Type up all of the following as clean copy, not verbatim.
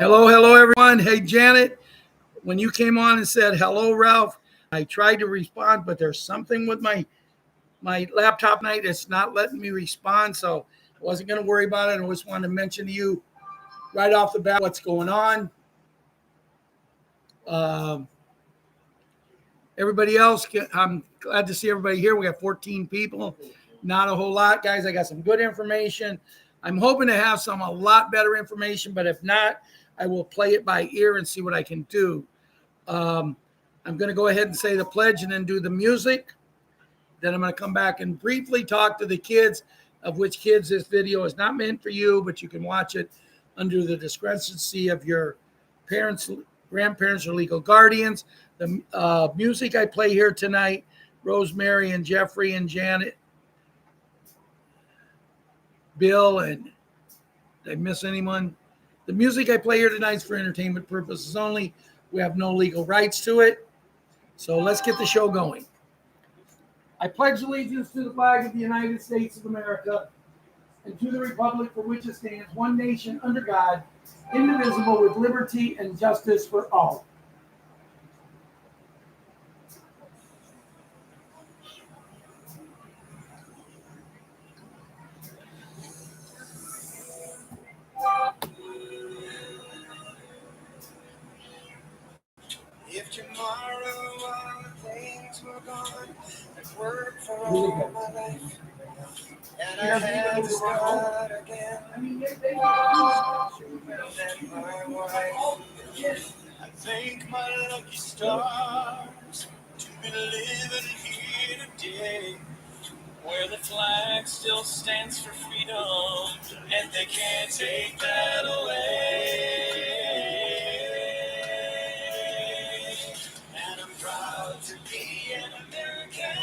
Hello, everyone. Hey, Janet, when you came on and said, hello, Ralph, I tried to respond, but there's something with my laptop night. It's not letting me respond, so I wasn't going to worry about it. I just wanted to mention to you right off the bat what's going on. Everybody else, I'm glad to see everybody here. We got 14 people, not a whole lot, guys. I got some good information. I'm hoping to have a lot better information, but if not, I will play it by ear and see what I can do. I'm going to go ahead and say the pledge and then do the music. Then I'm going to come back and briefly talk to the kids, of which kids this video is not meant for you, but you can watch it under the discrepancy of your parents, grandparents, or legal guardians. The music I play here tonight, Rosemary and Jeffrey and Janet, Bill, and did I miss anyone? The music I play here tonight is for entertainment purposes only. We have no legal rights to it. So let's get the show going. I pledge allegiance to the flag of the United States of America and to the republic for which it stands, one nation under God, indivisible, with liberty and justice for all. If tomorrow all things were gone, I'd work for all my life, and I had to start again. And my wife, I thank my lucky stars to be living here today, where the flag still stands for freedom, and they can't take that away. And I'm proud to be an American,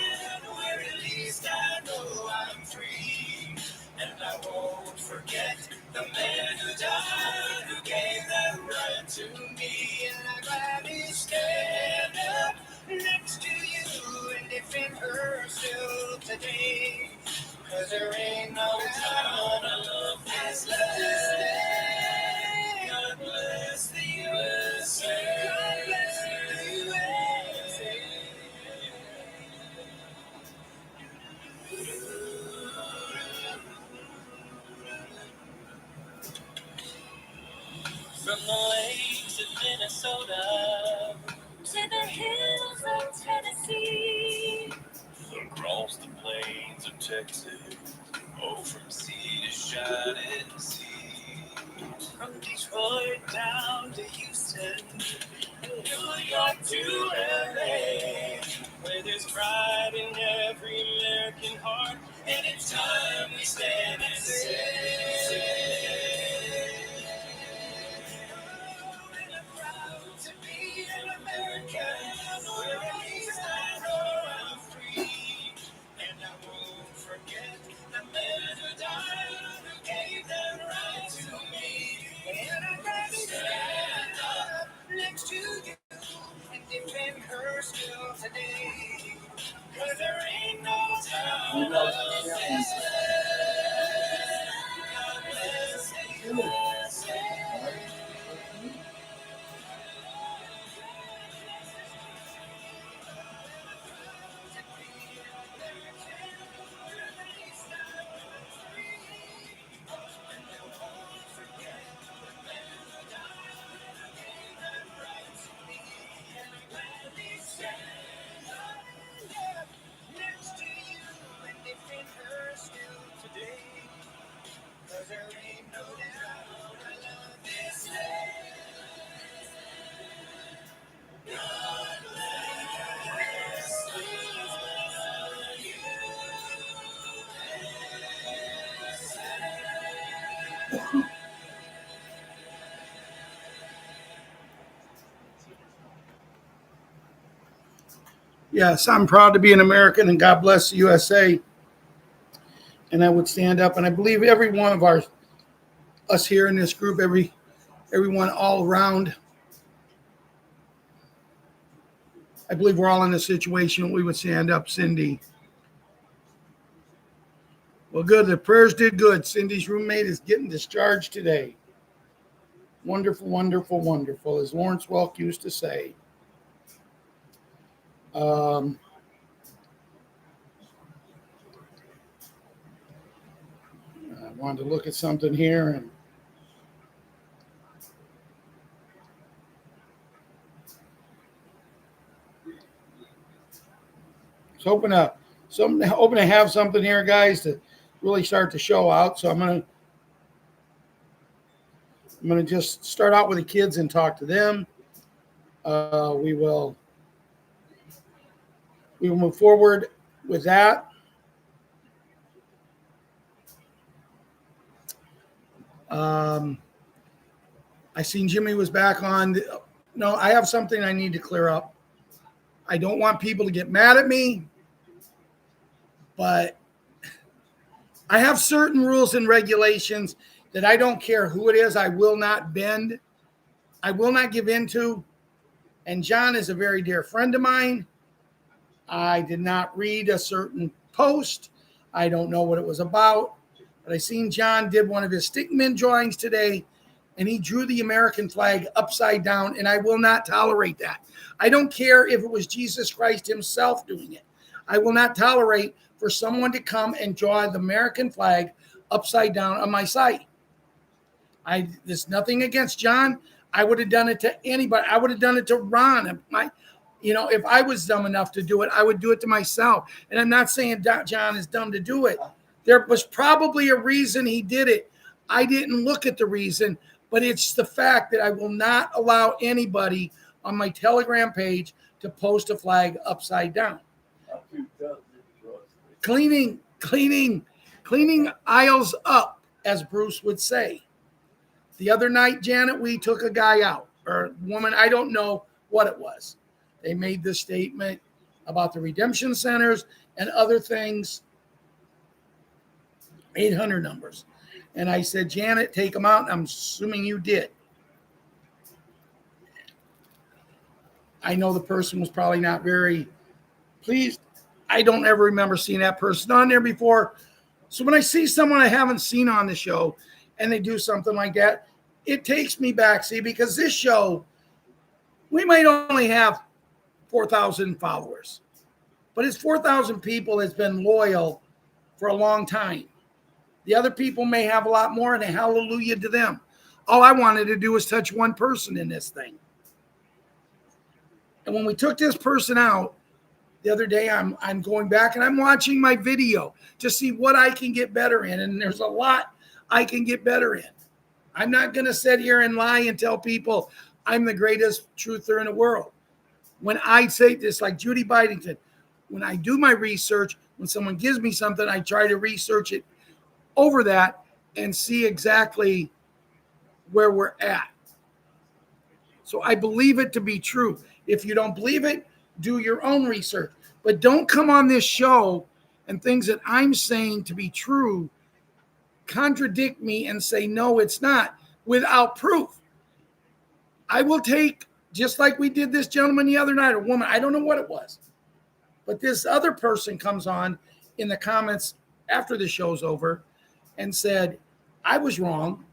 where at least I know I'm free. And I won't forget the man who died, who gave that right to me. And I gladly stand up next to you and defend her still today. 'Cause there ain't no town I love as love. God bless the USA. God bless the USA. From the lakes of Minnesota to the hills of Tennessee, across the plains of Texas, oh, from sea to shining sea. From Detroit down to Houston, New York to LA, where there's pride in every American heart, and it's time we stand and say, and I'm proud to be an American, where at least I know I'm free, and I won't forget the man who died, who gave that right to me. And I'd rather stand up next to you and defend her still today. 'Cause there ain't no town like this. God bless the USA. Next to you and defend her still today. 'Cause there ain't no doubt I love this land. God bless the USA. Yes, I'm proud to be an American, and God bless the USA. And I would stand up, and I believe every one of us here in this group, everyone all around, I believe we're all in a situation we would stand up. Cindy. Well, good. The prayers did good. Cindy's roommate is getting discharged today. Wonderful, wonderful, wonderful, as Lawrence Welk used to say. I wanted to look at something here, and I was hoping to have something here, guys, to really start the show out. So I'm gonna just start out with the kids and talk to them. We will move forward with that. I seen Jimmy was back on. No, I have something I need to clear up. I don't want people to get mad at me, but I have certain rules and regulations that I don't care who it is, I will not bend. I will not give in to. And John is a very dear friend of mine. I did not read a certain post. I don't know what it was about. But I seen John did one of his stickman drawings today, and he drew the American flag upside down, and I will not tolerate that. I don't care if it was Jesus Christ himself doing it. I will not tolerate for someone to come and draw the American flag upside down on my site. There's nothing against John. I would have done it to anybody. I would have done it to Ron. If I was dumb enough to do it, I would do it to myself. And I'm not saying John is dumb to do it. There was probably a reason he did it. I didn't look at the reason, but it's the fact that I will not allow anybody on my Telegram page to post a flag upside down. Cleaning aisles up, as Bruce would say. The other night, Janet, we took a guy out, or a woman, I don't know what it was. They made this statement about the redemption centers and other things, 800 numbers. And I said, Janet, take them out. I'm assuming you did. I know the person was probably not very pleased. I don't ever remember seeing that person on there before. So when I see someone I haven't seen on the show and they do something like that, it takes me back, see, because this show, we might only have 4,000 followers, but it's 4,000 people that's been loyal for a long time. The other people may have a lot more, and a hallelujah to them. All I wanted to do was touch one person in this thing. And when we took this person out the other day, I'm going back and I'm watching my video to see what I can get better in. And there's a lot I can get better in. I'm not going to sit here and lie and tell people I'm the greatest truther in the world. When I say this, like Judy Bidington, when I do my research, when someone gives me something, I try to research it over that and see exactly where we're at. So I believe it to be true. If you don't believe it, do your own research. But don't come on this show and things that I'm saying to be true contradict me and say, no, it's not, without proof. I will take, just like we did this gentleman the other night, or woman, I don't know what it was. But this other person comes on in the comments after the show's over and said, I was wrong.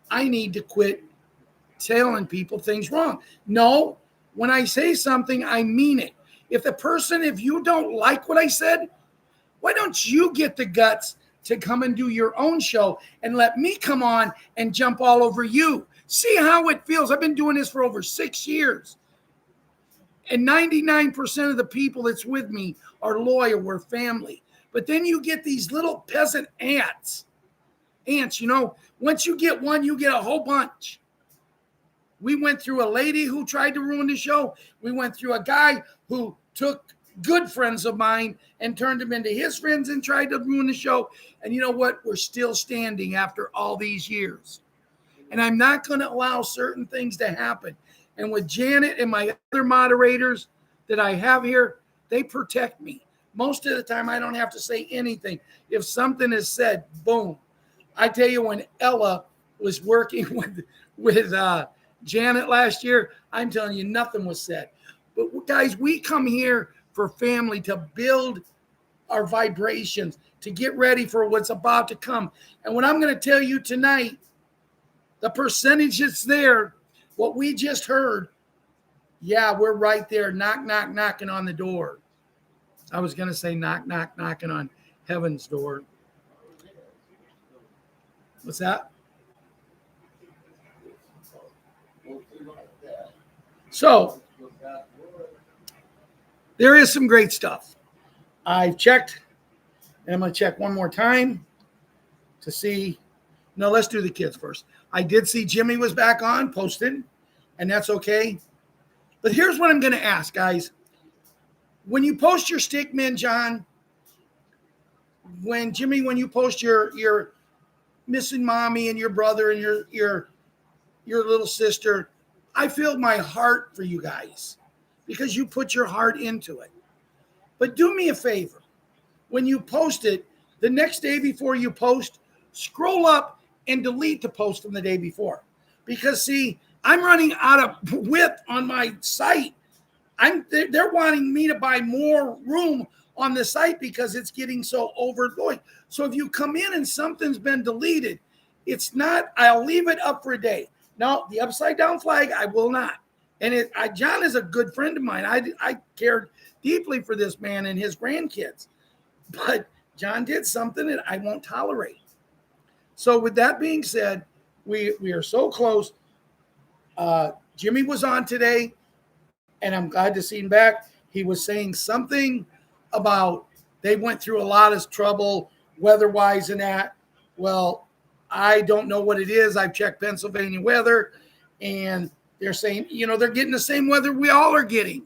I need to quit telling people things wrong. No, when I say something, I mean it. If you don't like what I said, why don't you get the guts to come and do your own show and let me come on and jump all over you? See how it feels. I've been doing this for over 6 years. And 99% of the people that's with me are loyal. We're family. But then you get these little peasant ants. Ants, once you get one, you get a whole bunch. We went through a lady who tried to ruin the show. We went through a guy who took good friends of mine and turned them into his friends and tried to ruin the show. And you know what? We're still standing after all these years. And I'm not going to allow certain things to happen. And with Janet and my other moderators that I have here, they protect me. Most of the time, I don't have to say anything. If something is said, boom. I tell you, when Ella was working with Janet last year, I'm telling you, nothing was said. But guys, we come here for family, to build our vibrations, to get ready for what's about to come. And what I'm going to tell you tonight, The percentage that's there, what we just heard, yeah, we're right there, knocking on the door. I was going to say knocking on heaven's door. What's that? So there is some great stuff. I've checked, and I'm going to check one more time to see. No, let's do the kids first. I did see Jimmy was back on, posted, and that's okay. But here's what I'm going to ask, guys. When you post your stickmen, John, when you post your missing mommy and your brother and your little sister, I feel my heart for you guys because you put your heart into it. But do me a favor. When you post it, the next day before you post, scroll up and delete the post from the day before. Because, see, I'm running out of width on my site. They're wanting me to buy more room on the site because it's getting so overloaded. So if you come in and something's been deleted, it's not, I'll leave it up for a day. No, the upside down flag, I will not. And John is a good friend of mine. I cared deeply for this man and his grandkids. But John did something that I won't tolerate. So with that being said, we are so close. Jimmy was on today, and I'm glad to see him back. He was saying something about they went through a lot of trouble weather-wise and that. Well, I don't know what it is. I've checked Pennsylvania weather, and they're saying, they're getting the same weather we all are getting.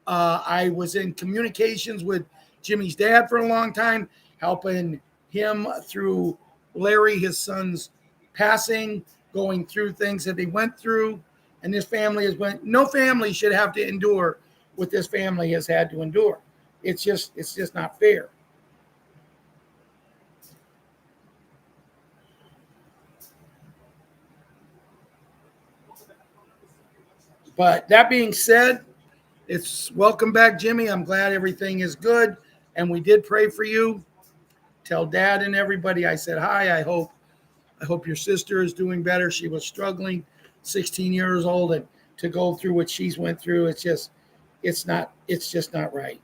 I was in communications with Jimmy's dad for a long time, helping him through Larry, his son's passing, going through things that they went through. And this family no family should have to endure what this family has had to endure. It's just not fair. But that being said, it's welcome back, Jimmy. I'm glad everything is good. And we did pray for you. Tell Dad and everybody I said hi. I hope your sister is doing better. She was struggling, 16 years old, and to go through what she's went through, it's just not right.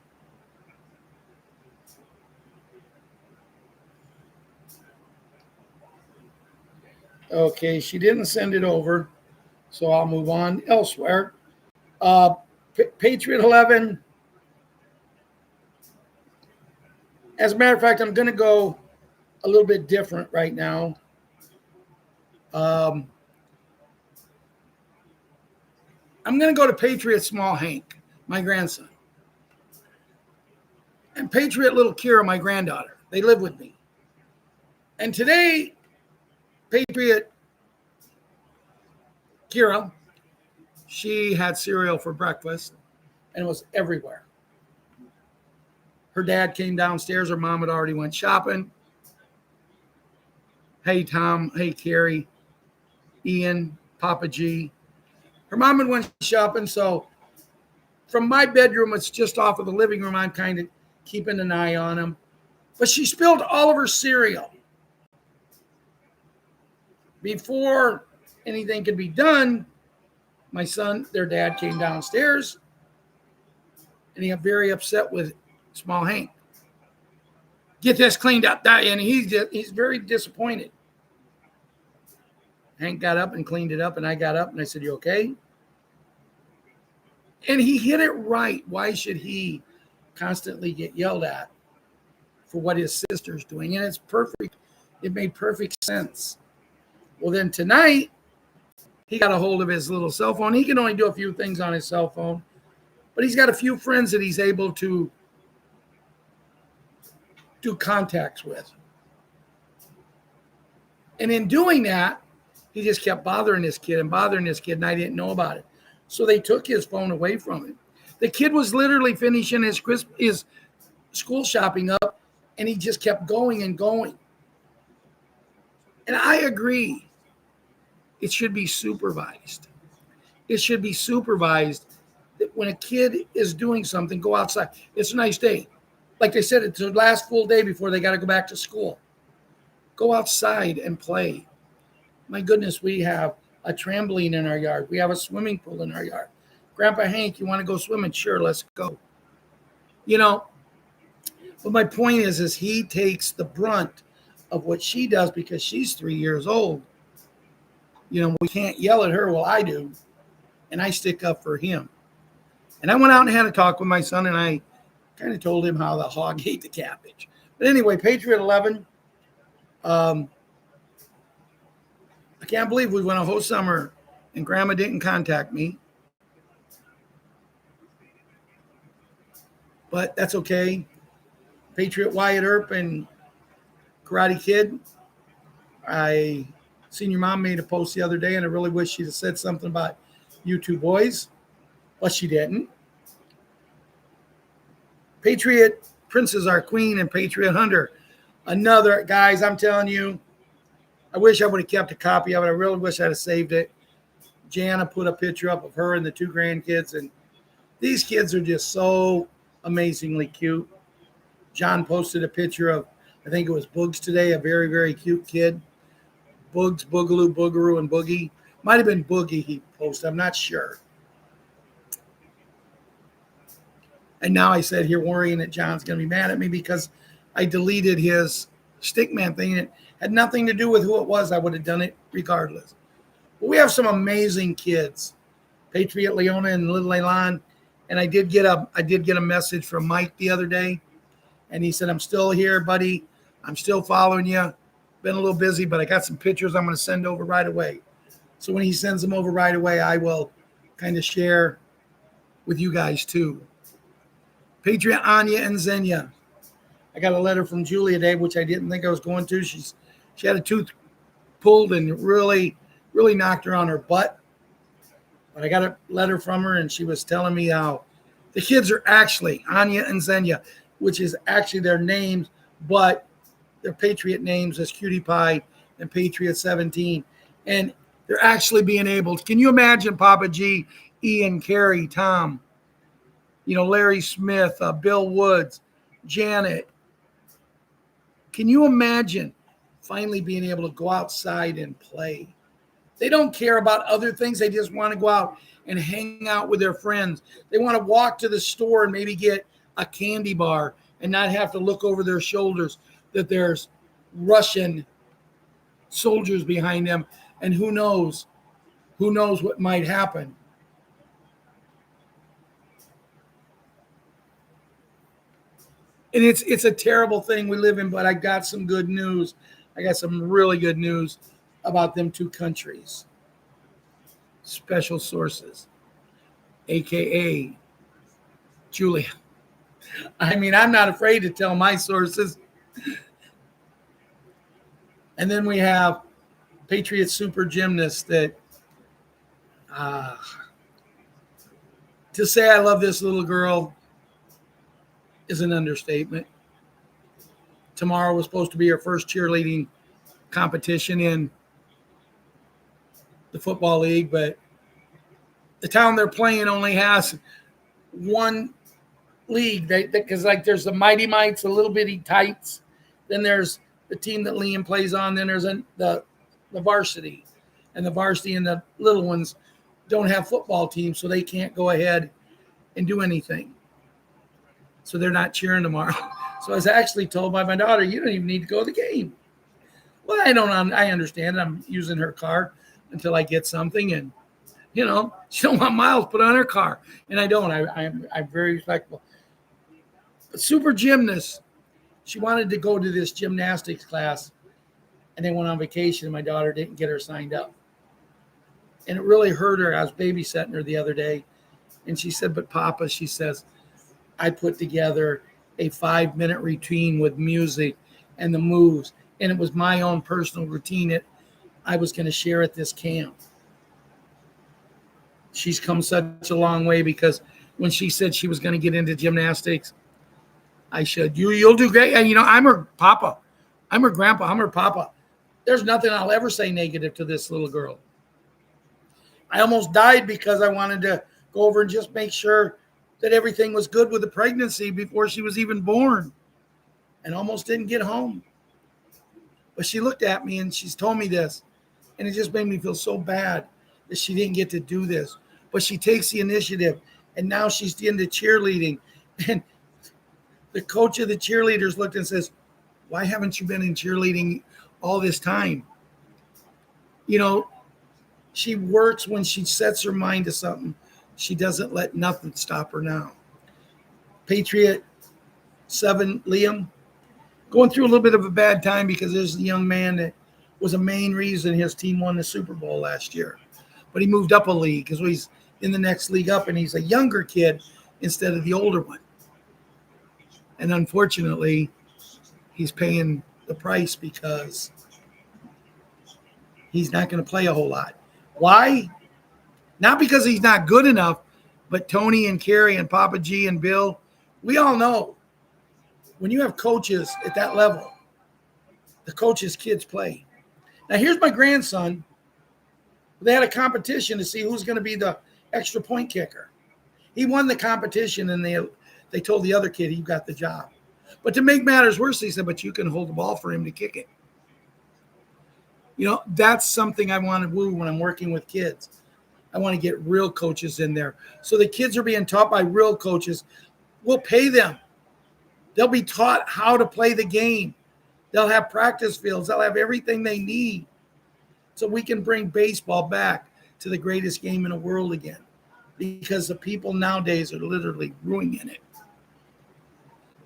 Okay, she didn't send it over, so I'll move on elsewhere. Patriot 11. As a matter of fact, I'm going to go a little bit different right now. I'm going to go to Patriot Small Hank, my grandson. And Patriot Little Kira, my granddaughter. They live with me. And today, Patriot Kira, she had cereal for breakfast, and it was everywhere. Her dad came downstairs. Her mom had already went shopping. Hey, Tom. Hey, Carrie. Ian. Papa G. Her mom had went shopping, so from my bedroom, it's just off of the living room. I'm kind of keeping an eye on him. But she spilled all of her cereal. Before anything could be done, my son, their dad, came downstairs, and he got very upset with Small Hank. Get this cleaned up. And he's very disappointed. Hank got up and cleaned it up, and I got up, and I said, "You okay?" And he hit it right. Why should he constantly get yelled at for what his sister's doing? And it's perfect. It made perfect sense. Well, then tonight, he got a hold of his little cell phone. He can only do a few things on his cell phone, but he's got a few friends that he's able to do contacts with. And in doing that, he just kept bothering this kid, and I didn't know about it. So they took his phone away from him. The kid was literally finishing his school shopping up, and he just kept going and going. And I agree. It should be supervised. It should be supervised that when a kid is doing something, go outside. It's a nice day. Like they said, it's the last full day before they got to go back to school. Go outside and play. My goodness, we have a trampoline in our yard. We have a swimming pool in our yard. Grandpa Hank, you want to go swimming? Sure, let's go. You know, but my point is he takes the brunt of what she does because she's 3 years old. You know, we can't yell at her. Well, I do. And I stick up for him. And I went out and had a talk with my son, and I kind of told him how the hog ate the cabbage. But anyway, Patriot 11. I can't believe we went a whole summer and Grandma didn't contact me. But that's okay. Patriot Wyatt Earp and Karate Kid. I seen your mom made a post the other day, and I really wish she'd have said something about you two boys, but she didn't. Patriot Princess, our queen, and Patriot Hunter. Another, guys, I'm telling you, I wish I would have kept a copy of it. I really wish I'd have saved it. Jana put a picture up of her and the two grandkids, and these kids are just so amazingly cute. John posted a picture of, I think it was Boogs today, a very, very cute kid. Boogs, Boogaloo, Boogaroo, and Boogie. Might have been Boogie he posted. I'm not sure. And now I said here worrying that John's going to be mad at me because I deleted his Stickman thing. It had nothing to do with who it was. I would have done it regardless. But we have some amazing kids. Patriot Leona and Little Elan. And I did get a message from Mike the other day. And he said, I'm still here, buddy. I'm still following you. Been a little busy, but I got some pictures I'm going to send over right away. So when he sends them over right away, I will kind of share with you guys too. Patriot Anya and Xenia. I got a letter from Julia today, which I didn't think I was going to. She had a tooth pulled and really, really knocked her on her butt. But I got a letter from her, and she was telling me how the kids are actually Anya and Xenia, which is actually their names, but their Patriot names as Cutie Pie and Patriot 17. And they're actually being able to, can you imagine Papa G, Ian, Carrie, Tom, Larry Smith, Bill Woods, Janet. Can you imagine finally being able to go outside and play? They don't care about other things. They just want to go out and hang out with their friends. They want to walk to the store and maybe get a candy bar and not have to look over their shoulders that there's Russian soldiers behind them, and who knows what might happen. And it's a terrible thing we live in, but I got some good news. I got some really good news about them two countries. Special sources, AKA Julia. I mean, I'm not afraid to tell my sources. And then we have Patriot Super Gymnast that to say I love this little girl is an understatement. Tomorrow was supposed to be her first cheerleading competition in the football league, but the town they're playing only has one league. Because like there's the Mighty Mites, the Little Bitty Tights, then there's the team that Liam plays on, then there's the varsity, and the varsity and the little ones don't have football teams, so they can't go ahead and do anything. So they're not cheering tomorrow. So I was actually told by my daughter, you don't even need to go to the game. Well, I understand. I'm using her car until I get something, and she don't want miles put on her car, and I don't. I'm very respectful. But Super Gymnast, she wanted to go to this gymnastics class, and they went on vacation, and my daughter didn't get her signed up. And it really hurt her. I was babysitting her the other day, and she said, but Papa, she says, I put together a 5-minute routine with music and the moves, and it was my own personal routine that I was going to share at this camp. She's come such a long way, because when she said she was going to get into gymnastics, I said, you'll do great. And, I'm her papa. I'm her grandpa. I'm her papa. There's nothing I'll ever say negative to this little girl. I almost died because I wanted to go over and just make sure that everything was good with the pregnancy before she was even born, and almost didn't get home. But she looked at me and she's told me this. And it just made me feel so bad that she didn't get to do this. But she takes the initiative, and now she's into cheerleading. And the coach of the cheerleaders looked and says, why haven't you been in cheerleading all this time? You know, she works when she sets her mind to something. She doesn't let nothing stop her now. Patriot 7, Liam, going through a little bit of a bad time because there's a young man that was a main reason his team won the Super Bowl last year. But he moved up a league because he's in the next league up, and he's a younger kid instead of the older one. And unfortunately, he's paying the price because he's not going to play a whole lot. Why? Not because he's not good enough, but Tony and Carrie and Papa G and Bill, we all know when you have coaches at that level, the coaches' kids play. Now, here's my grandson. They had a competition to see who's going to be the extra point kicker. He won the competition, and they told the other kid he got the job. But to make matters worse, he said, but you can hold the ball for him to kick it. You know, that's something I want to do when I'm working with kids. I want to get real coaches in there. So the kids are being taught by real coaches. We'll pay them. They'll be taught how to play the game. They'll have practice fields. They'll have everything they need so we can bring baseball back to the greatest game in the world again, because the people nowadays are literally ruining it.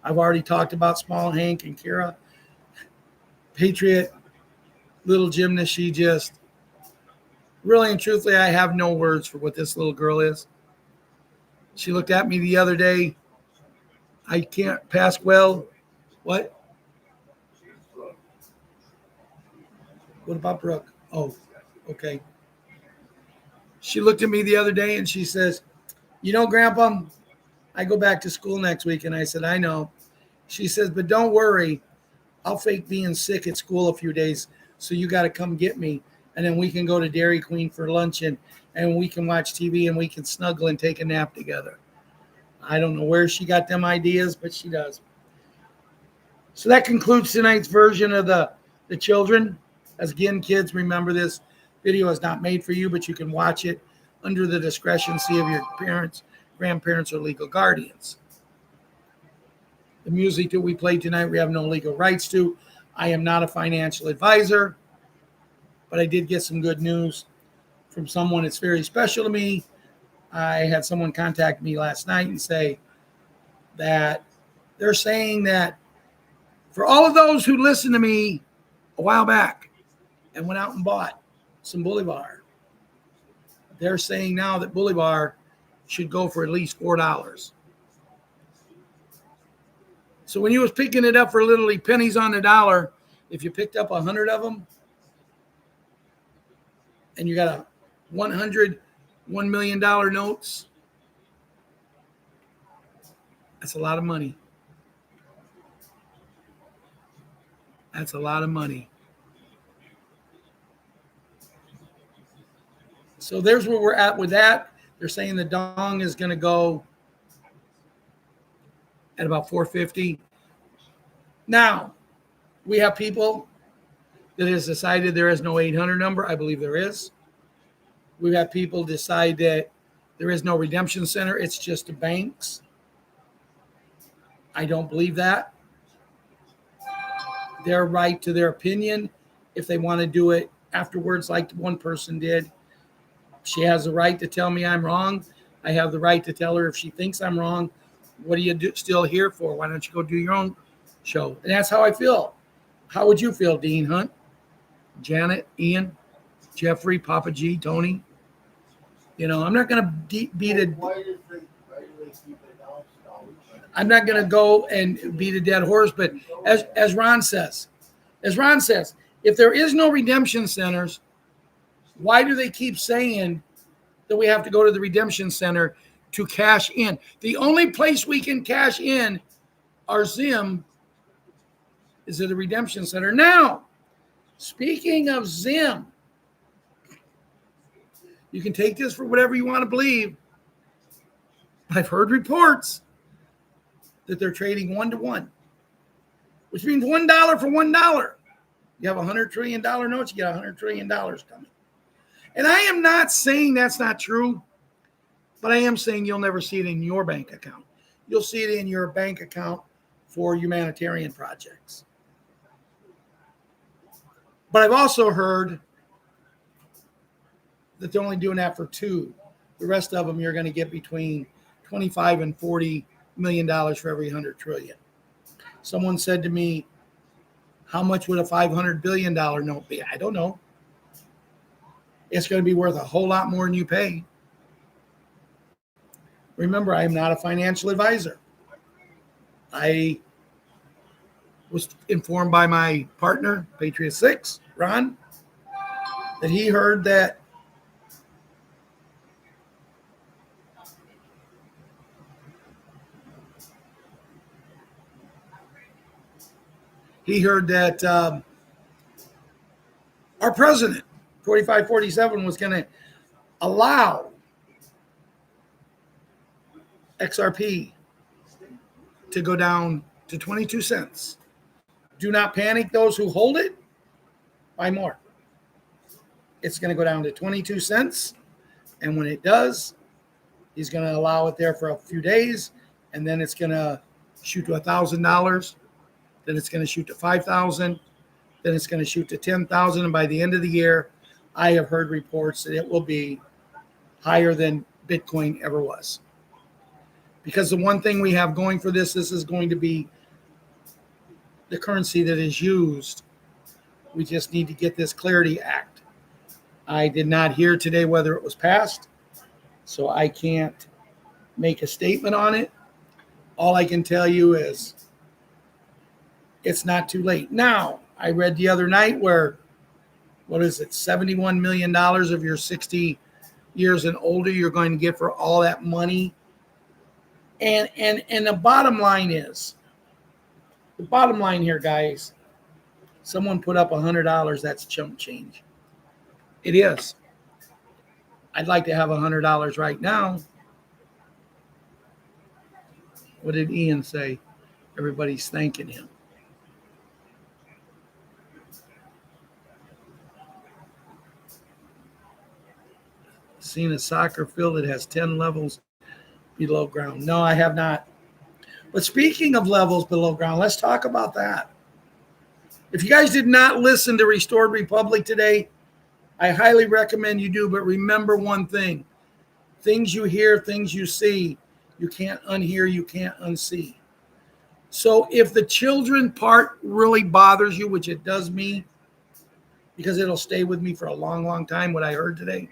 I've already talked about Small Hank and Kira. Patriot, little gymnast, she just, really and truthfully, I have no words for what this little girl is. She looked at me the other day. I can't pass well. What? What about Brooke? Oh, okay. She looked at me the other day and she says, you know, Grandpa, I go back to school next week. And I said, I know. She says, but don't worry. I'll fake being sick at school a few days, so you got to come get me. And then we can go to Dairy Queen for lunch, and we can watch TV, and we can snuggle and take a nap together. I don't know where she got them ideas, but she does. So that concludes tonight's version of the children. As again, kids, remember this video is not made for you, but you can watch it under the discretion of your parents, grandparents, or legal guardians. The music that we played tonight, we have no legal rights to. I am not a financial advisor, but I did get some good news from someone that's very special to me. I had someone contact me last night and say that they're saying that for all of those who listened to me a while back and went out and bought some Bolivar, they're saying now that Bolivar should go for at least $4. So when you was picking it up for literally pennies on the dollar, if you picked up 100 of them and you got a $100, $1 million notes, that's a lot of money. That's a lot of money. So there's where we're at with that. They're saying the dong is going to go at about $450. Now, we have people that has decided there is no 800 number. I believe there is. We've had people decide that there is no redemption center. It's just the banks. I don't believe that. Their right to their opinion. If they want to do it afterwards like one person did, she has the right to tell me I'm wrong. I have the right to tell her if she thinks I'm wrong. What are you still here for? Why don't you go do your own show? And that's how I feel. How would you feel, Dean Hunt, Janet, Ian, Jeffrey, Papa G, Tony? You know, I'm not going to beat a. I'm not going to go and beat a dead horse, but as Ron says, if there is no redemption centers, why do they keep saying that we have to go to the redemption center to cash in? The only place we can cash in our Zim is at the redemption center. Now, speaking of Zim, you can take this for whatever you want to believe. I've heard reports that they're trading 1-to-1, which means $1 for $1. You have $100 trillion notes, you get $100 trillion coming. And I am not saying that's not true, but I am saying you'll never see it in your bank account. You'll see it in your bank account for humanitarian projects. But I've also heard that they're only doing that for 2. The rest of them, you're going to get between $25 and $40 million for every $100 trillion. Someone said to me, how much would a $500 billion note be? I don't know. It's going to be worth a whole lot more than you pay. Remember, I am not a financial advisor. I was informed by my partner, Patriot 6, Ron, that he heard that our president, 4547, was going to allow XRP to go down to 22 cents. Do not panic, those who hold it, buy more. It's going to go down to 22 cents. And when it does, he's going to allow it there for a few days. And then it's going to shoot to $1,000. Then it's going to shoot to 5,000. Then it's going to shoot to 10,000. And by the end of the year, I have heard reports that it will be higher than Bitcoin ever was. Because the one thing we have going for this is going to be the currency that is used. We just need to get this Clarity Act. I did not hear today whether it was passed, so I can't make a statement on it. All I can tell you is it's not too late. Now, I read the other night where, $71 million of your 60 years and older you're going to get for all that money. And the bottom line here, guys, someone put up $100. That's chump change. It is. I'd like to have $100 right now. What did Ian say? Everybody's thanking him. Seen a soccer field that has 10 levels below ground. No, I have not. But speaking of levels below ground, let's talk about that. If you guys did not listen to Restored Republic today, I highly recommend you do. But remember one thing. Things you hear, things you see, you can't unhear, you can't unsee. So if the children part really bothers you, which it does me, because it'll stay with me for a long, long time, what I heard today.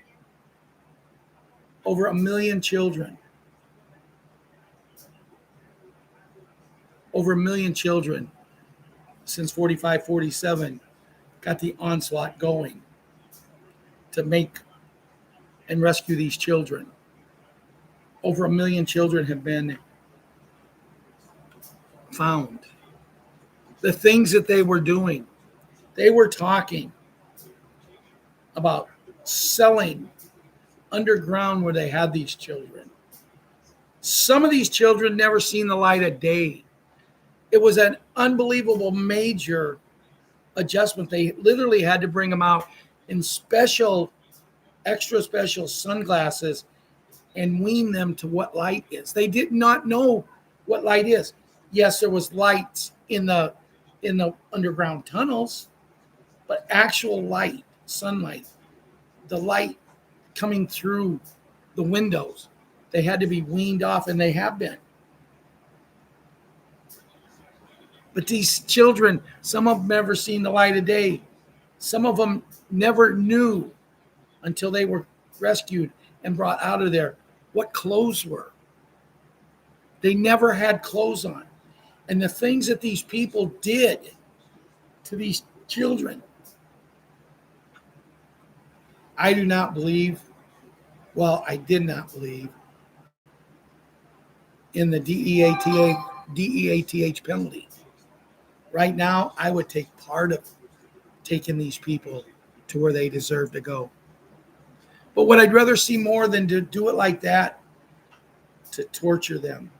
Over 1 million children. Over 1 million children since 45-47 got the onslaught going to make and rescue these children. Over 1 million children have been found. The things that they were doing, they were talking about selling underground where they had these children. Some of these children never seen the light of day. It was an unbelievable major adjustment. They literally had to bring them out in special, extra special sunglasses and wean them to what light is. They did not know what light is. Yes, there was lights in the underground tunnels, but actual light, sunlight, the light coming through the windows, they had to be weaned off, and they have been. But these children, some of them never seen the light of day. Some of them never knew until they were rescued and brought out of there what clothes were. They never had clothes on. And the things that these people did to these children, I do not believe, well, I did not believe in the DEATH penalty. Right now, I would take part of taking these people to where they deserve to go. But what I'd rather see more than to do it like that, to torture them,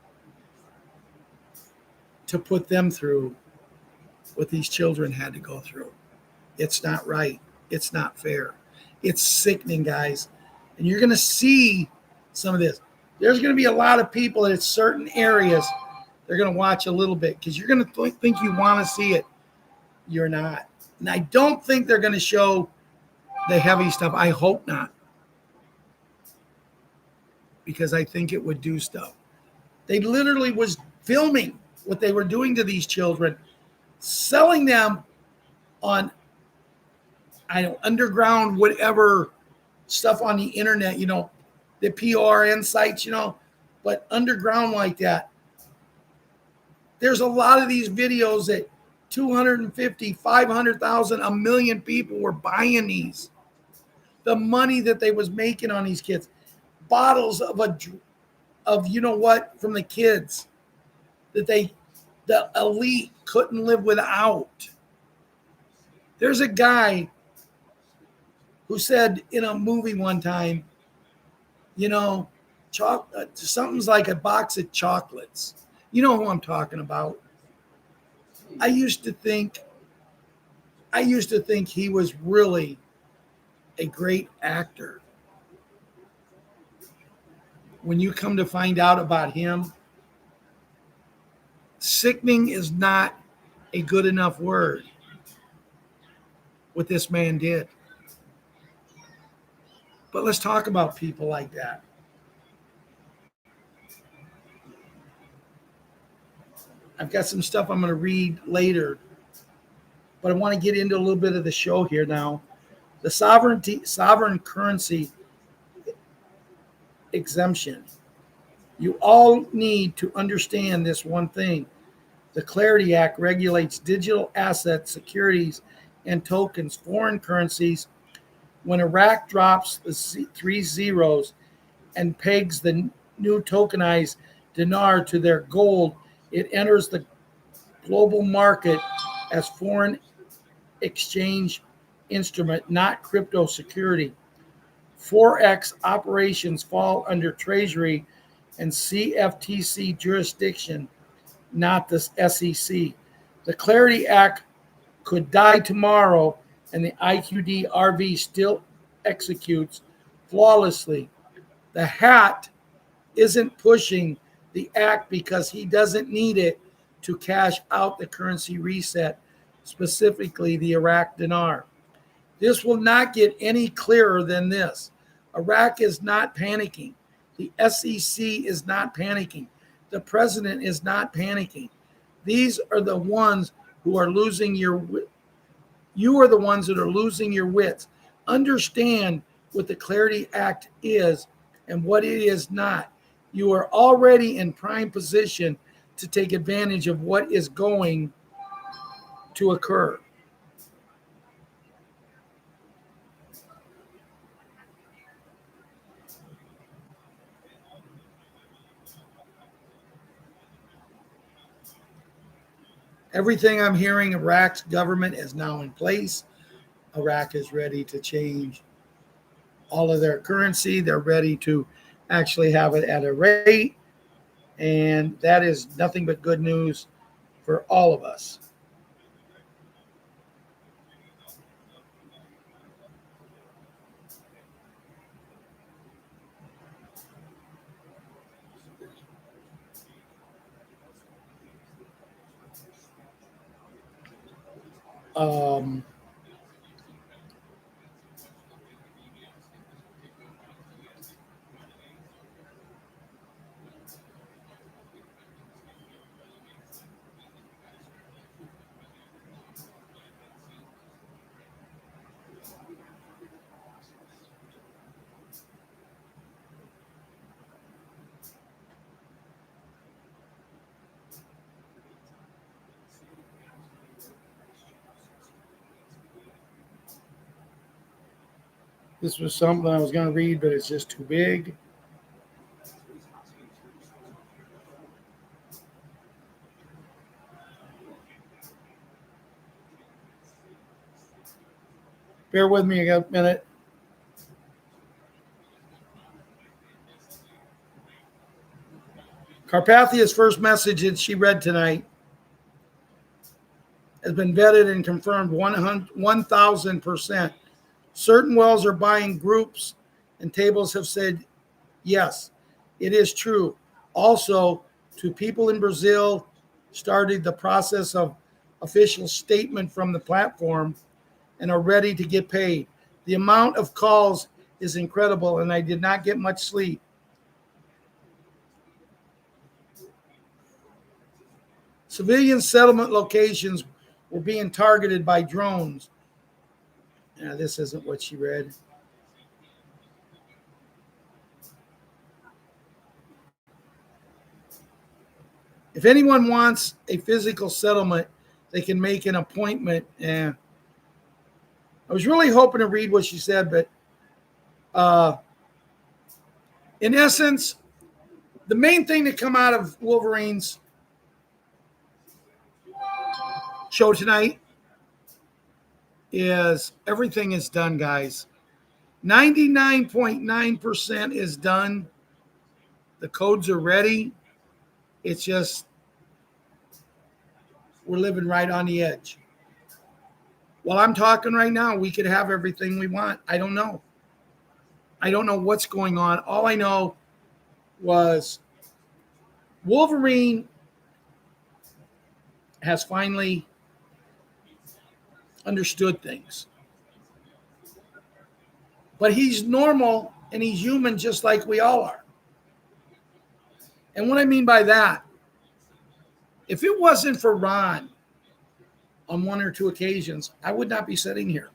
to put them through what these children had to go through. It's not right. It's not fair. It's sickening, guys. And you're going to see some of this. There's going to be a lot of people in certain areas. They're going to watch a little bit because you're going to think you want to see it. You're not. And I don't think they're going to show the heavy stuff. I hope not. Because I think it would do stuff. They literally was filming what they were doing to these children, selling them on, underground, whatever stuff on the internet, the PRN sites, but underground like that. There's a lot of these videos that 250, 500,000, a million people were buying these. The money that they was making on these kids, bottles of from the kids that the elite couldn't live without. There's a guy who said in a movie one time, something's like a box of chocolates. You know who I'm talking about. I used to think he was really a great actor. When you come to find out about him, sickening is not a good enough word. What this man did. But let's talk about people like that. I've got some stuff I'm going to read later, but I want to get into a little bit of the show here now. The sovereign currency exemption. You all need to understand this one thing. The Clarity Act regulates digital assets, securities, and tokens, foreign currencies. When Iraq drops the 3 zeros and pegs the new tokenized dinar to their gold, it enters the global market as foreign exchange instrument, not crypto security. Forex operations fall under Treasury and CFTC jurisdiction, not the SEC. The Clarity Act could die tomorrow, and the IQD RV still executes flawlessly. The hat isn't pushing the act because he doesn't need it to cash out the currency reset, specifically the Iraq dinar. This will not get any clearer than this. Iraq is not panicking. The SEC is not panicking. The president is not panicking. These are the ones who are losing you are the ones that are losing your wits. Understand what the Clarity Act is and what it is not. You are already in prime position to take advantage of what is going to occur. Everything I'm hearing, Iraq's government is now in place. Iraq is ready to change all of their currency. They're ready to actually have it at a rate. And that is nothing but good news for all of us. This was something I was going to read, but it's just too big. Bear with me a minute. Carpathia's first message that she read tonight, has been vetted and confirmed 1,000%. Certain wells are buying groups, and tables have said, yes, it is true. Also, two people in Brazil started the process of official statement from the platform and are ready to get paid. The amount of calls is incredible, and I did not get much sleep. Civilian settlement locations were being targeted by drones. This isn't what she read. If anyone wants a physical settlement, they can make an appointment. I was really hoping to read what she said, but in essence, the main thing to come out of Wolverine's show tonight is everything is done, guys. 99.9% is done. The codes are ready. It's just we're living right on the edge. While I'm talking right now, we could have everything we want. I don't know. I don't know what's going on. All I know was Wolverine has finally understood things. But he's normal and he's human just like we all are. And what I mean by that, if it wasn't for Ron on one or two occasions, I would not be sitting here.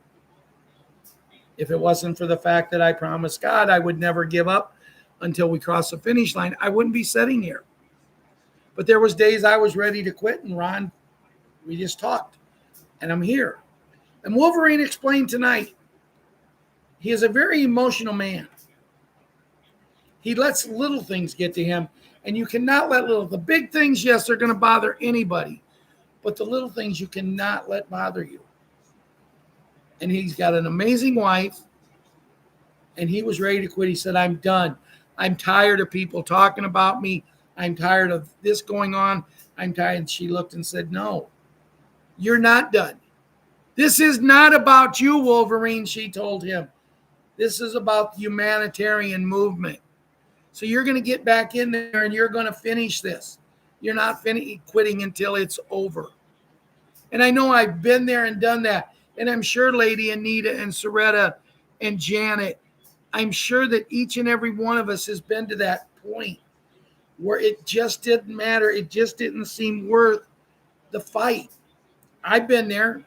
If it wasn't for the fact that I promised God I would never give up until we cross the finish line, I wouldn't be sitting here. But there was days I was ready to quit, and Ron, we just talked, and I'm here. And Wolverine explained tonight, he is a very emotional man. He lets little things get to him, and you cannot let the big things, yes, they're going to bother anybody, but the little things you cannot let bother you. And he's got an amazing wife, and he was ready to quit. He said, I'm done. I'm tired of people talking about me. I'm tired of this going on. I'm tired. And she looked and said, no, you're not done. This is not about you, Wolverine, she told him. This is about the humanitarian movement. So you're going to get back in there and you're going to finish this. You're not quitting until it's over. And I know I've been there and done that. And I'm sure Lady Anita and Soretta and Janet, I'm sure that each and every one of us has been to that point where it just didn't matter. It just didn't seem worth the fight. I've been there.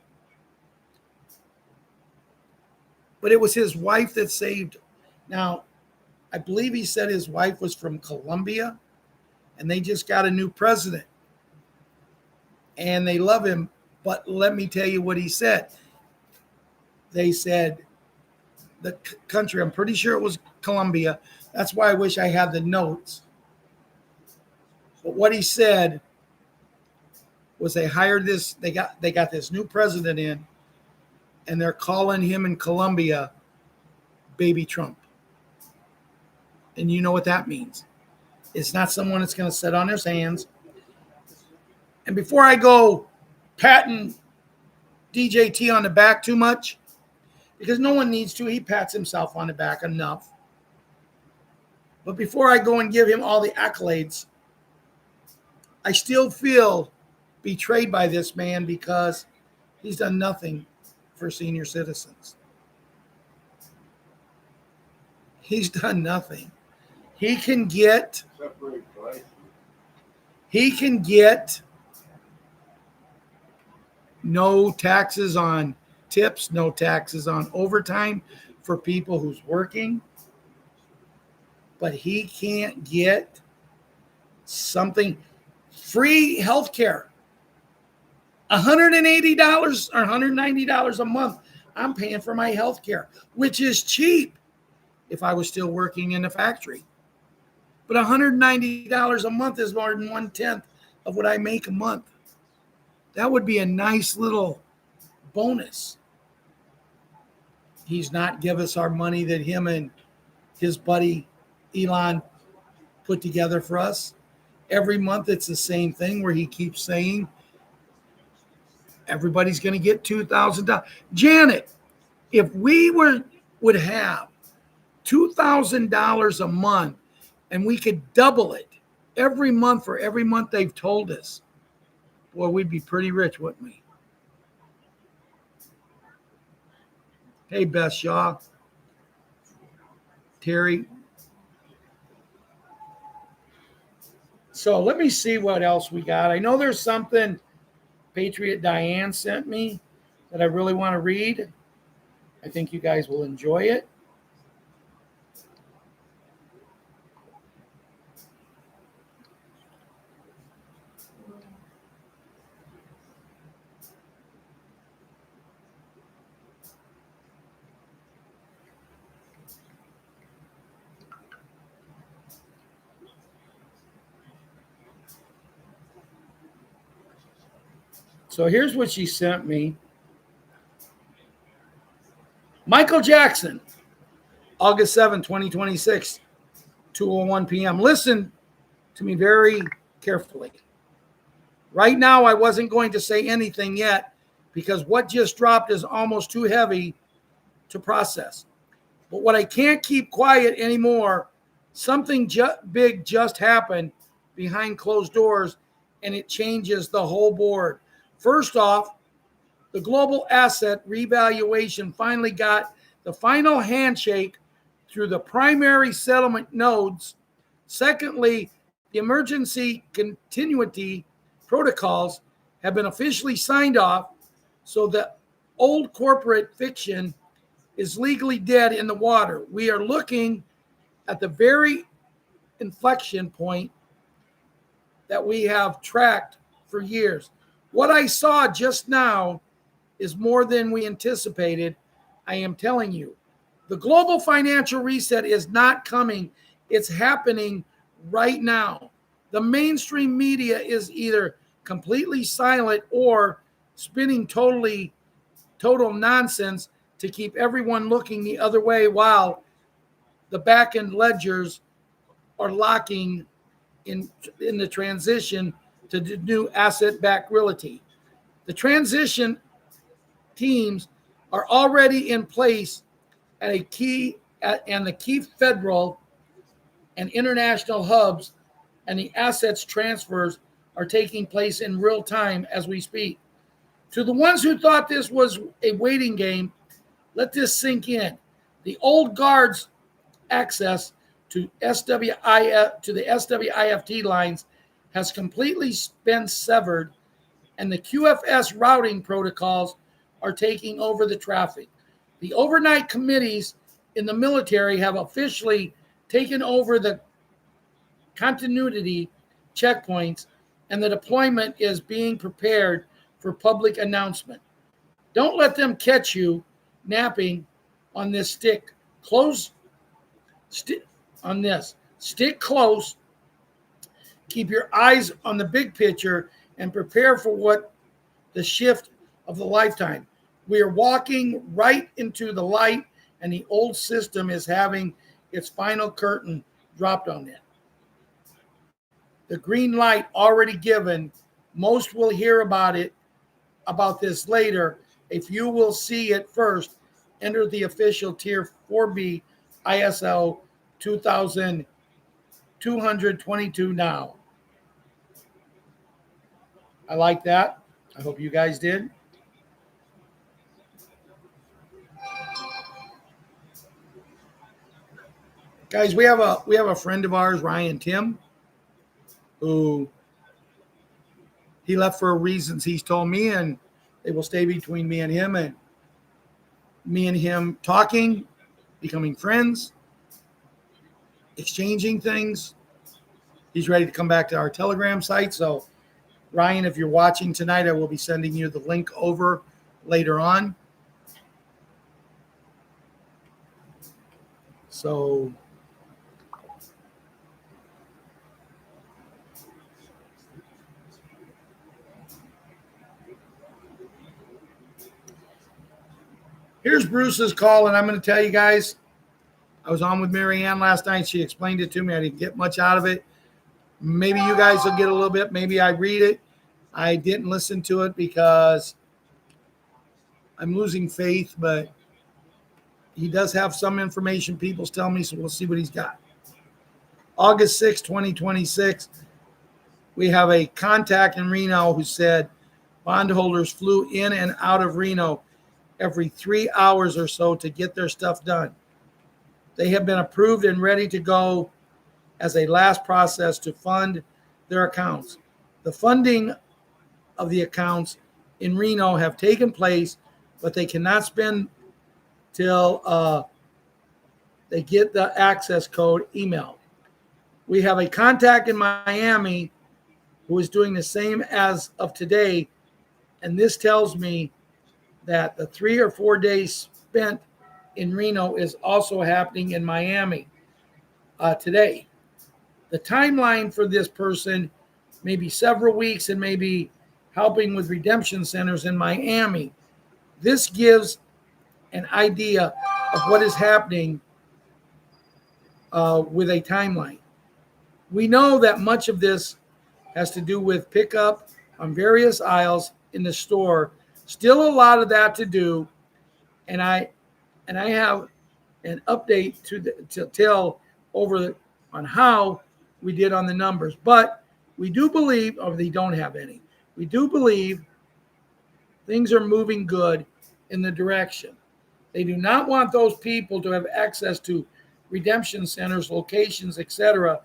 But it was his wife that saved him. Now, I believe he said his wife was from Colombia, and they just got a new president. And they love him. But let me tell you what he said. They said the country, I'm pretty sure it was Colombia. That's why I wish I had the notes. But what he said was they hired this, they got this new president in, and they're calling him in Colombia Baby Trump. And you know what that means. It's not someone that's going to sit on his hands. And before I go patting DJT on the back too much, because no one needs to, he pats himself on the back enough. But before I go and give him all the accolades, I still feel betrayed by this man because he's done nothing for senior citizens. He's done nothing. He can get no taxes on tips, no taxes on overtime for people who's working, but he can't get something free health care. $180 or $190 a month I'm paying for my health care, which is cheap if I was still working in a factory. But $190 a month is more than 1/10 of what I make a month. That would be a nice little bonus. He's not give us our money that him and his buddy Elon put together for us. Every month it's the same thing where he keeps saying Everybody's going to get $2,000. Janet, if we would have $2,000 a month and we could double it every month for every month they've told us, boy, we'd be pretty rich, wouldn't we? Hey, Beth Shaw, Terry. So let me see what else we got. I know there's something Patriot Diane sent me that I really want to read. I think you guys will enjoy it. So here's what she sent me. Michael Jackson, August 7, 2026, 2:01 p.m. Listen to me very carefully. Right now, I wasn't going to say anything yet because what just dropped is almost too heavy to process. But what I can't keep quiet anymore, something big just happened behind closed doors, and it changes the whole board. First off, the global asset revaluation finally got the final handshake through the primary settlement nodes. Secondly, the emergency continuity protocols have been officially signed off, so the old corporate fiction is legally dead in the water. We are looking at the very inflection point that we have tracked for years. What I saw just now is more than we anticipated. I am telling you, the global financial reset is not coming. It's happening right now. The mainstream media is either completely silent or spinning total nonsense to keep everyone looking the other way while the back-end ledgers are locking in the transition to the new asset-backed realty. The transition teams are already in place at the key federal and international hubs, and the assets transfers are taking place in real time as we speak. To the ones who thought this was a waiting game, let this sink in. The old guard's access to the SWIFT lines has completely been severed, and the QFS routing protocols are taking over the traffic. The overnight committees in the military have officially taken over the continuity checkpoints, and the deployment is being prepared for public announcement. Don't let them catch you napping on this. Stick close. Stick close. Keep your eyes on the big picture and prepare for what the shift of the lifetime. We are walking right into the light, and the old system is having its final curtain dropped on it. The green light already given. Most will hear about this later. A few will see it first. Enter the official Tier 4B ISO 2222 now. I like that. I hope you guys did. Guys, we have a friend of ours, Ryan Tim, who he left for reasons he's told me, and they will stay between me and him talking, becoming friends, exchanging things. He's ready to come back to our Telegram site. So, Ryan, if you're watching tonight, I will be sending you the link over later on. So, here's Bruce's call, and I'm going to tell you guys, I was on with Marianne last night. She explained it to me. I didn't get much out of it. Maybe you guys will get a little bit. Maybe I read it. I didn't listen to it because I'm losing faith, but he does have some information people's telling me, so we'll see what he's got. August 6, 2026, we have a contact in Reno who said bondholders flew in and out of Reno every 3 hours or so to get their stuff done. They have been approved and ready to go as a last process to fund their accounts. The funding of the accounts in Reno have taken place, but they cannot spend till they get the access code emailed. We have a contact in Miami who is doing the same as of today, and this tells me that the 3 or 4 days spent in Reno is also happening in Miami today. The timeline for this person may be several weeks and maybe helping with redemption centers in Miami. This gives an idea of what is happening with a timeline. We know that much of this has to do with pickup on various aisles in the store. Still a lot of that to do, and I have an update to tell over on how we did on the numbers. But we do believe, or they don't have any, we do believe things are moving good in the direction. They do not want those people to have access to redemption centers, locations, etc.,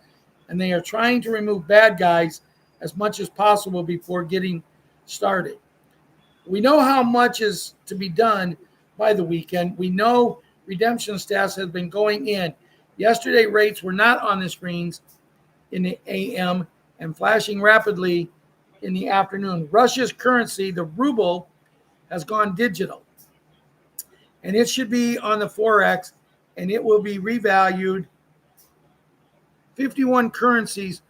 and they are trying to remove bad guys as much as possible before getting started. We know how much is to be done by the weekend. We know redemption status has been going in. Yesterday, rates were not on the screens in the AM and flashing rapidly in the afternoon. Russia's currency, the ruble, has gone digital. And it should be on the Forex, and it will be revalued. 51 currencies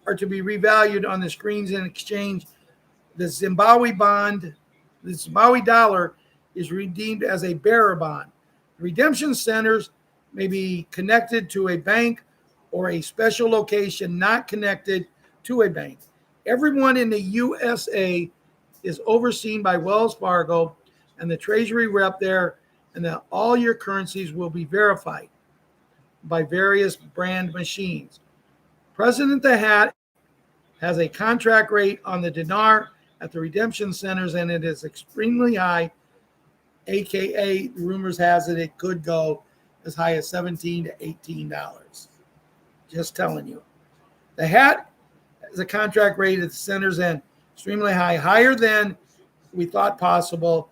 are to be revalued on the screens in exchange. The Zimbabwe bond, the Zimbabwe dollar, is redeemed as a bearer bond. Redemption centers may be connected to a bank or a special location not connected to a bank. Everyone in the USA is overseen by Wells Fargo and the Treasury rep there, and that all your currencies will be verified by various brand machines. President the Hat has a contract rate on the dinar at the redemption centers, and it is extremely high, aka rumors has it could go as high as $17 to $18. Just telling you. The Hat has a contract rate at the centers and extremely high, higher than we thought possible.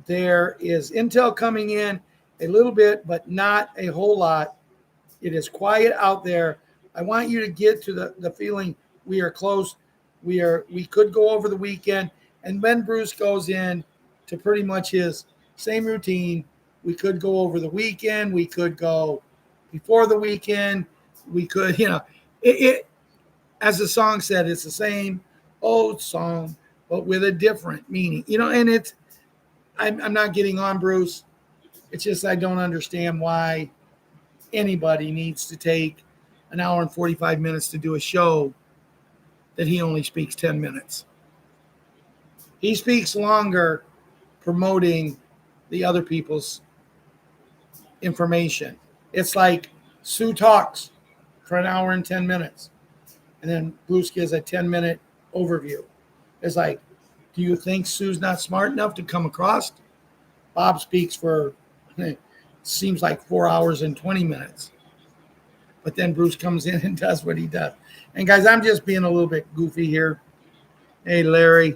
There is intel coming in a little bit, but not a whole lot. It is quiet out there. I want you to get to the feeling we are close. We could go over the weekend, and when Bruce goes in to pretty much his same routine, we could go over the weekend. We could go before the weekend. We could, it as the song said, it's the same old song, but with a different meaning, and I'm not getting on Bruce. It's just I don't understand why anybody needs to take an hour and 45 minutes to do a show that he only speaks 10 minutes. He speaks longer promoting the other people's information. It's like Sue talks for an hour and 10 minutes, and then Bruce gives a 10-minute overview. It's like, do you think Sue's not smart enough to come across? Bob speaks for, it seems like 4 hours and 20 minutes. But then Bruce comes in and does what he does. And guys, I'm just being a little bit goofy here. Hey, Larry.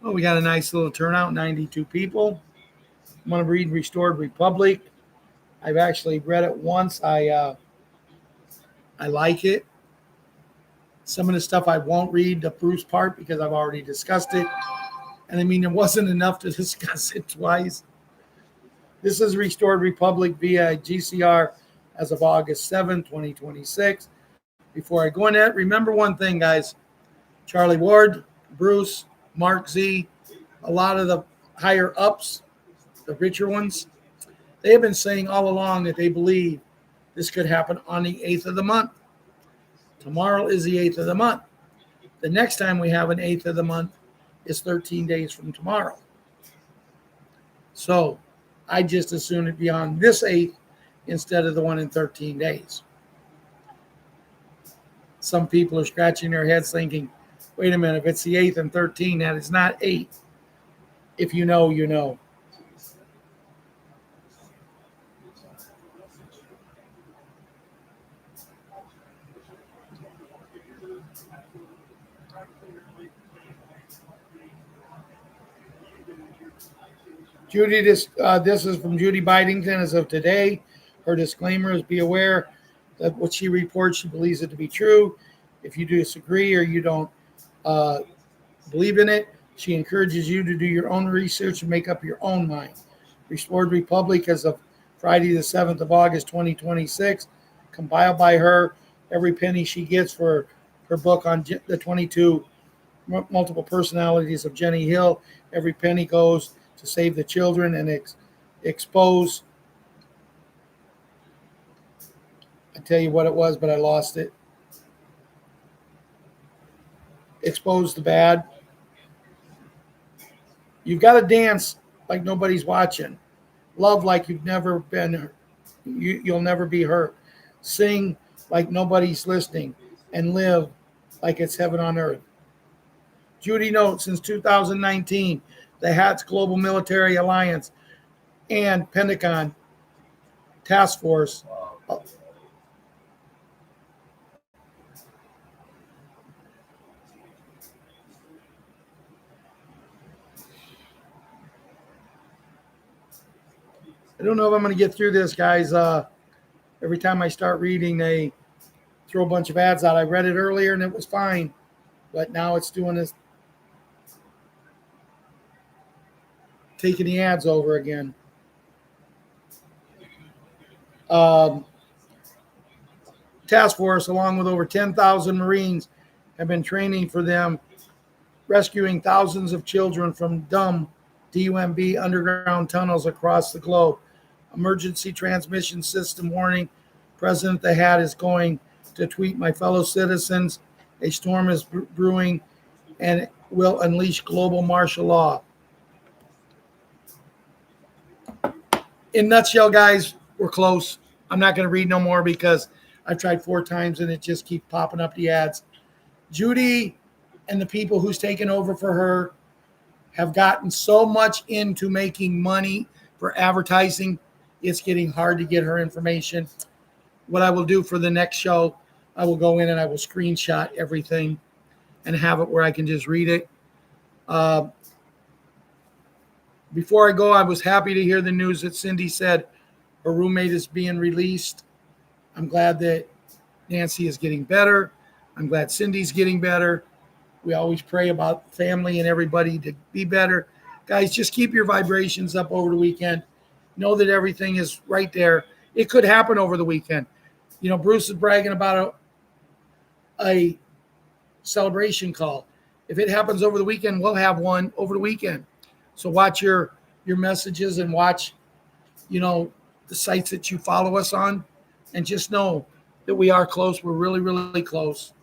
Oh, we got a nice little turnout, 92 people. I'm going to read Restored Republic. I've actually read it once. I like it. Some of the stuff I won't read, the Bruce part, because I've already discussed it. And I mean, it wasn't enough to discuss it twice. This is Restored Republic via GCR as of August 7, 2026. Before I go in that, remember one thing, guys. Charlie Ward, Bruce, Mark Z, a lot of the higher ups, the richer ones, they have been saying all along that they believe this could happen on the 8th of the month. Tomorrow is the 8th of the month. The next time we have an 8th of the month is 13 days from tomorrow. So I just assume it'd be on this 8th instead of the one in 13 days. Some people are scratching their heads thinking, wait a minute, if it's the 8th and 13, that is not 8. If you know, you know. Judy, this is from Judy Bidington as of today. Her disclaimer is be aware that what she reports, she believes it to be true. If you disagree or you don't believe in it, she encourages you to do your own research and make up your own mind. Restored Republic as of Friday the 7th of August, 2026, compiled by her. Every penny she gets for her book on the 22 multiple personalities of Jenny Hill, every penny goes to save the children and expose. I tell you what it was, but I lost it. Expose the bad. You've got to dance like nobody's watching. Love like you've never been. You'll never be hurt. Sing like nobody's listening, and live like it's heaven on earth. Judy notes since 2019, the HATS Global Military Alliance and Pentagon Task Force I don't know if I'm going to get through this, guys. Every time I start reading, they throw a bunch of ads out. I read it earlier and it was fine, but now it's doing this, taking the ads over again. Task Force, along with over 10,000 Marines, have been training for them, rescuing thousands of children from DUMB underground tunnels across the globe. Emergency transmission system warning. President the Hat is going to tweet, my fellow citizens, a storm is brewing and will unleash global martial law. In a nutshell, guys, we're close. I'm not going to read no more because I've tried 4 times and it just keeps popping up the ads. Judy and the people who's taken over for her have gotten so much into making money for advertising, it's getting hard to get her information. What I will do for the next show, I will go in and I will screenshot everything and have it where I can just read it. Before I go, I was happy to hear the news that Cindy said her roommate is being released. I'm glad that Nancy is getting better. I'm glad Cindy's getting better. We always pray about family and everybody to be better. Guys, just keep your vibrations up over the weekend. Know that everything is right there. It could happen over the weekend. You know, Bruce is bragging about a celebration call. If it happens over the weekend, we'll have one over the weekend. So watch your messages and watch, the sites that you follow us on. And just know that we are close. We're really, really close.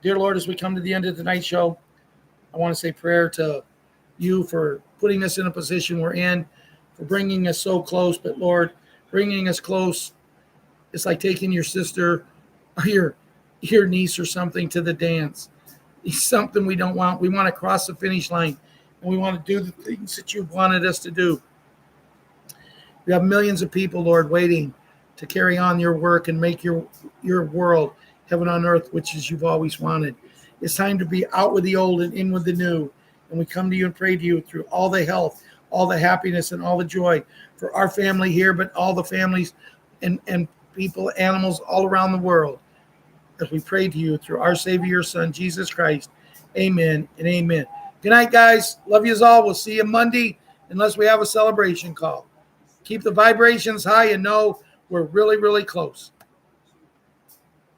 Dear Lord, as we come to the end of tonight's show, I want to say prayer to you for putting us in a position we're in, for bringing us so close. But Lord, bringing us close, it's like taking your sister or your niece or something to the dance. It's something we don't want. We want to cross the finish line, and we want to do the things that you've wanted us to do. We have millions of people, Lord, waiting to carry on your work and make your world heaven on earth, which is you've always wanted. It's time to be out with the old and in with the new. And we come to you and pray to you through all the health, all the happiness, and all the joy for our family here, but all the families and people, animals all around the world. As we pray to you through our Savior, your Son, Jesus Christ. Amen and amen. Good night, guys. Love you all. We'll see you Monday, unless we have a celebration call. Keep the vibrations high and know we're really, really close.